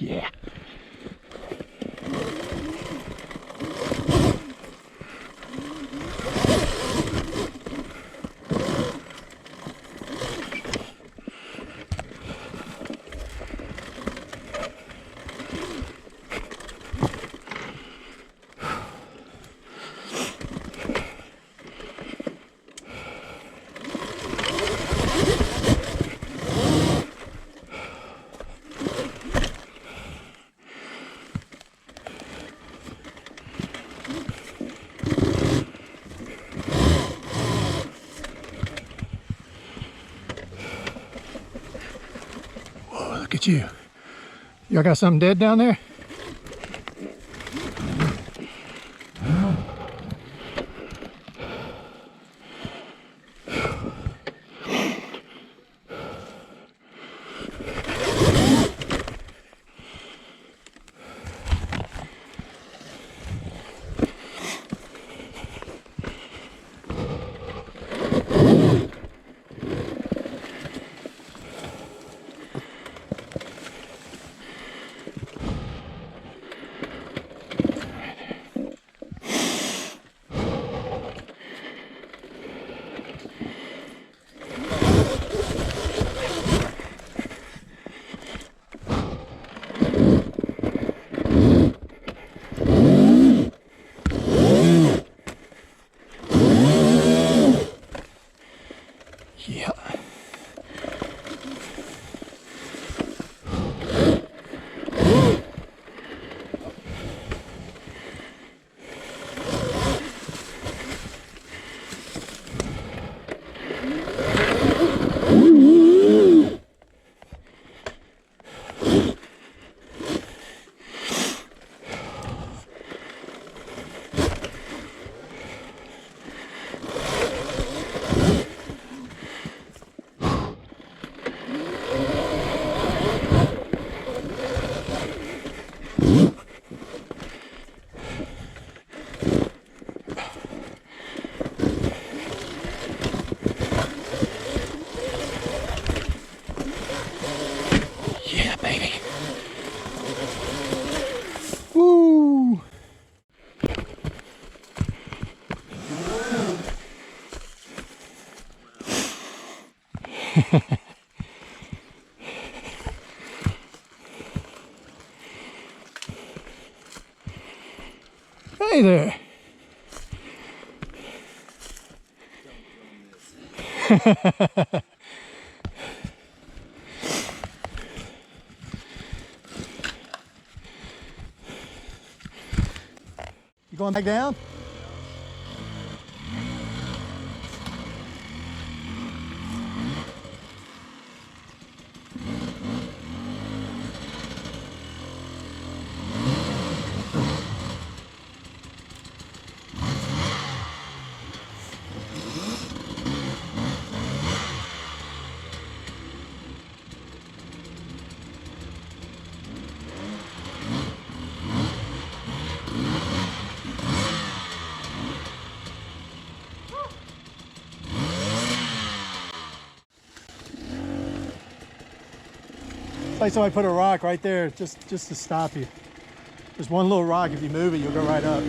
Yeah. Look at you. Y'all got something dead down there? Yeah. Yeah, baby. Woo! Hey there. You going back down? Like somebody put a rock right there just to stop you. There's one little rock. If you move it, you'll go right up.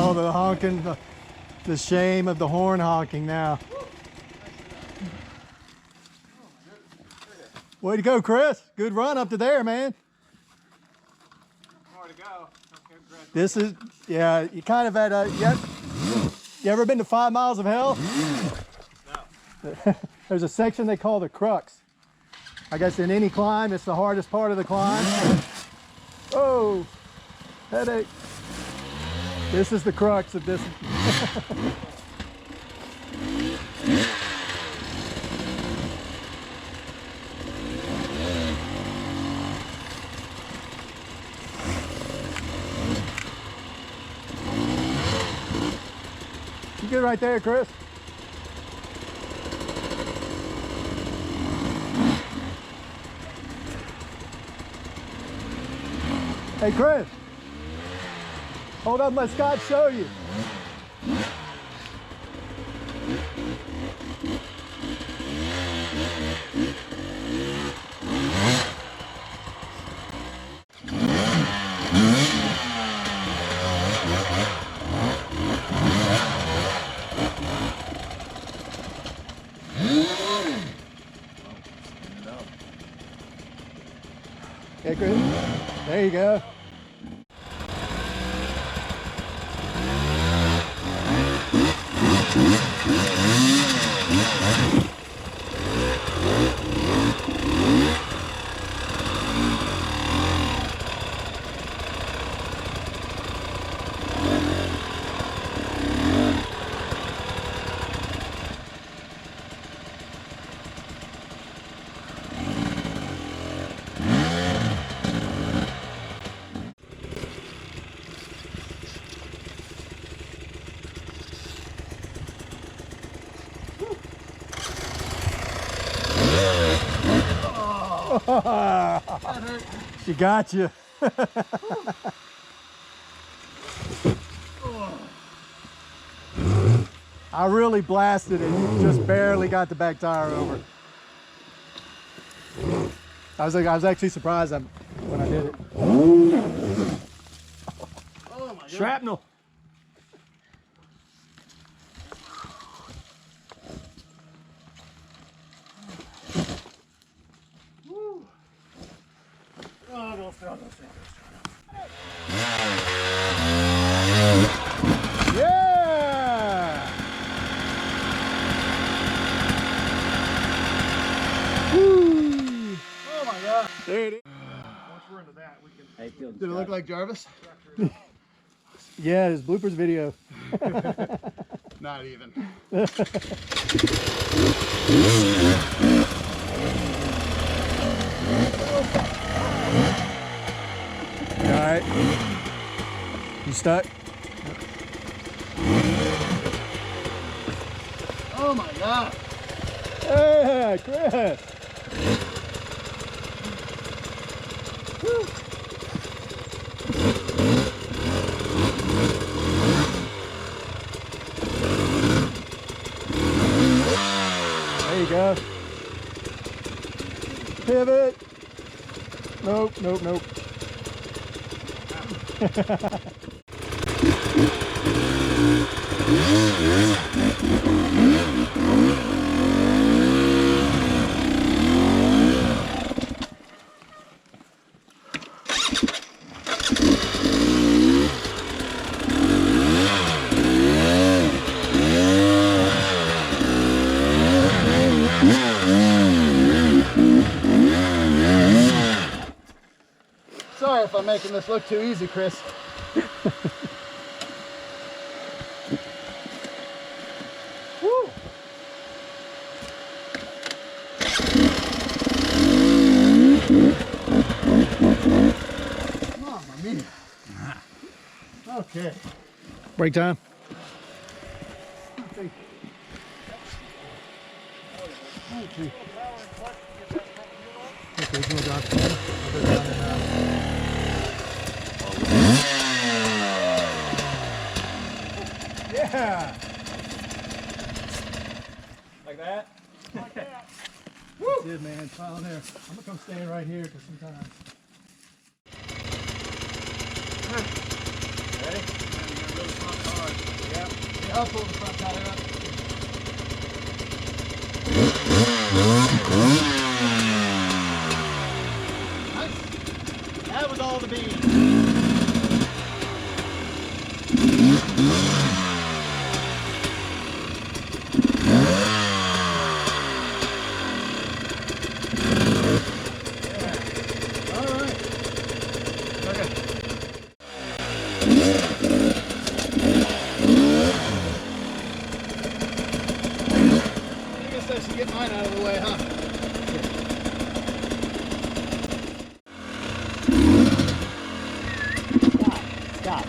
Oh, the honking, the shame of the horn honking now. Way to go, Chris. Good run up to there, man. More to go. This is, yeah, you kind of had a, you ever been to 5 miles of hell? No. There's a section they call the crux. I guess in any climb, it's the hardest part of the climb. Oh, headache. This is the crux of this. You good right there, Chris? Hey, Chris. Hold up, let Scott show you. Okay, Chris. There you go. She got you. I really blasted it. Just barely got the back tire over. I was actually surprised when I did it. Oh my God. Shrapnel. Yeah! Woo! Oh my God. There it is. Once we're into that, we can. Did it look like Jarvis? Yeah, his bloopers video. Not even. All right. You stuck? Oh my God. Hey, Chris. Woo. There you go. Pivot. Nope, nope, nope. Sorry if I'm making this look too easy, Chris. Woo! Mamma mia. Okay. Break time. Okay. Okay, you want to drop it? I'll put it down there now. Yeah. Like that? Like that. Woo! That's it, man. File there. I'm gonna come stand right here because sometimes. Ready? Really front hard. Yep. Yeah, I'll pull the front tire up. Nice. That was all the beans. Get mine out of the way, huh? Stop. Stop.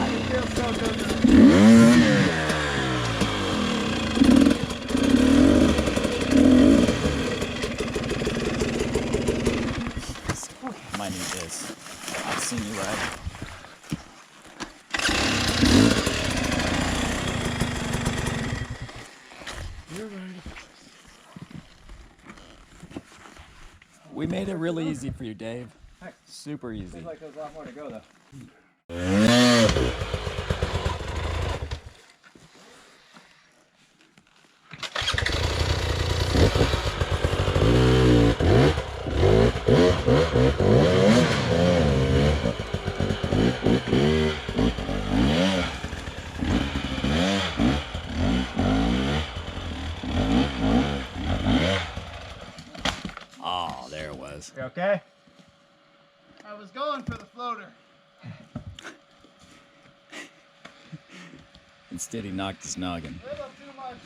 It feels so good. Might need this. seen you ride. We made it really easy for you, Dave. Super easy. Seems like there's a lot more to go though. Oh, there it was. You okay? I was going for the floater. Instead, he knocked his noggin. Little too much.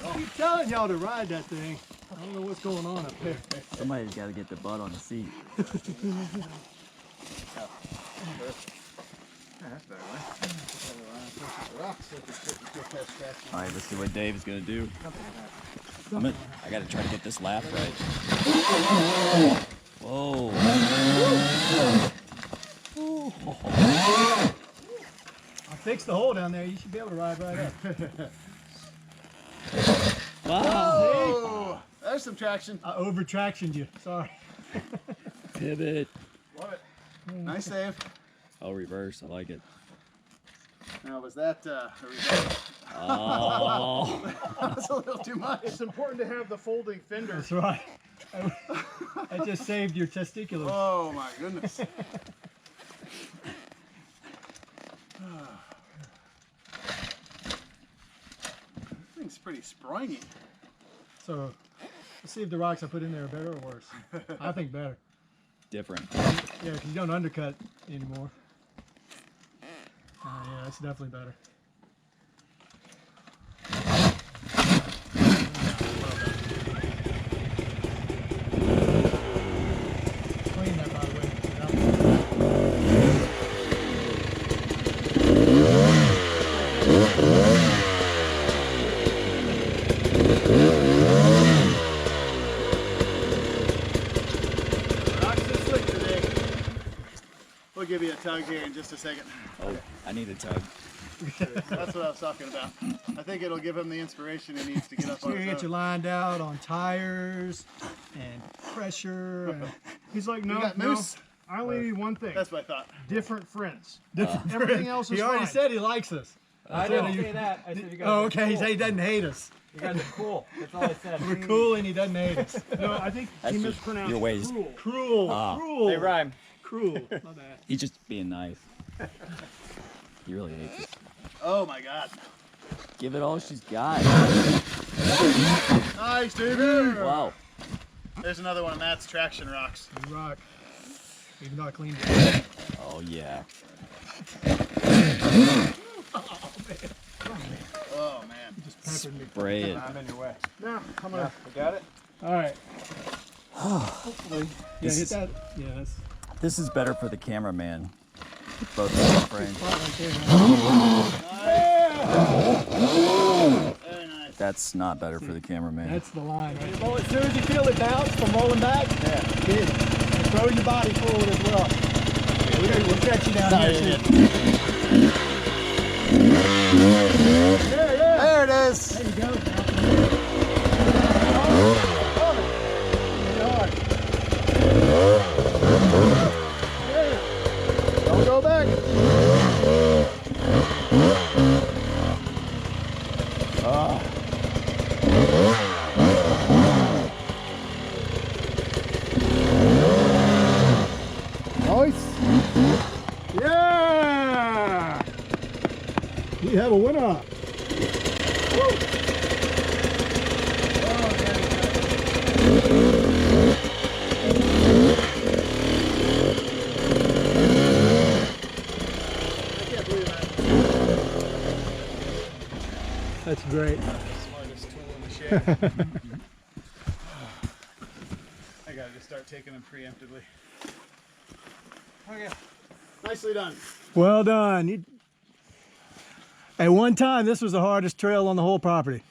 I keep telling y'all to ride that thing. I don't know what's going on up there. Somebody's got to get the butt on the seat. All right, let's see what Dave is gonna do. I gotta try to get this laugh right. Whoa. I fixed the hole down there. You should be able to ride right up. Wow. Oh, there's some traction. I over-tractioned you. Sorry. Pivot. Love it. Nice save. Oh, reverse. I like it. Now, was that a reverse? Oh. That's a little too much. It's important to have the folding fender. That's right. I just saved your testiculars. Oh my goodness. Thing's pretty springy. So, let's see if the rocks I put in there are better or worse. I think better. Different. Yeah, because you don't undercut anymore. Yeah, that's definitely better. Clean that, by the way. Rocks are slick today. We'll give you a tug here in just a second. Oh, I need a tug. That's what I was talking about. I think it'll give him the inspiration he needs to get up So on you're his gonna get you own. lined out on tires and pressure. And He's like, You no, got no. moose? I only need one thing. That's what I thought. Different friends. different Everything else is He already fine. said he likes us. I said didn't you- say that. I said you guys Oh, are okay. He cool. said he doesn't hate us. You guys are cool. That's all I said. We're cool and he doesn't hate us. No, I think That's he just mispronounced your ways. cruel. Cruel. Ah. Cruel. They rhyme. Cruel. My bad. He's just being nice. He really hates us. Oh my God. Give it all she's got. Nice, David. Wow. There's another one of Matt's traction rocks. You rock. Even though I cleaned it. Oh, yeah. Oh man. Just peppered me. Spray it. I'm in your way. No, come on. We got it? All right. Hopefully. Yeah, This hit is- that. Yeah, that's This is better for the cameraman. Both of the frames. spot right there. Very nice. That's not better for the cameraman. That's the line. Right? Well, as soon as you feel it bounce from rolling back, hit it. And throw your body forward as well. We'll catch you down here too. There it is. There you go. Don't go back. Nice. Yeah. We have a winner. That's great. Smartest tool in the shed. I gotta just start taking them preemptively. Okay. Nicely done. Well done. At one time, this was the hardest trail on the whole property.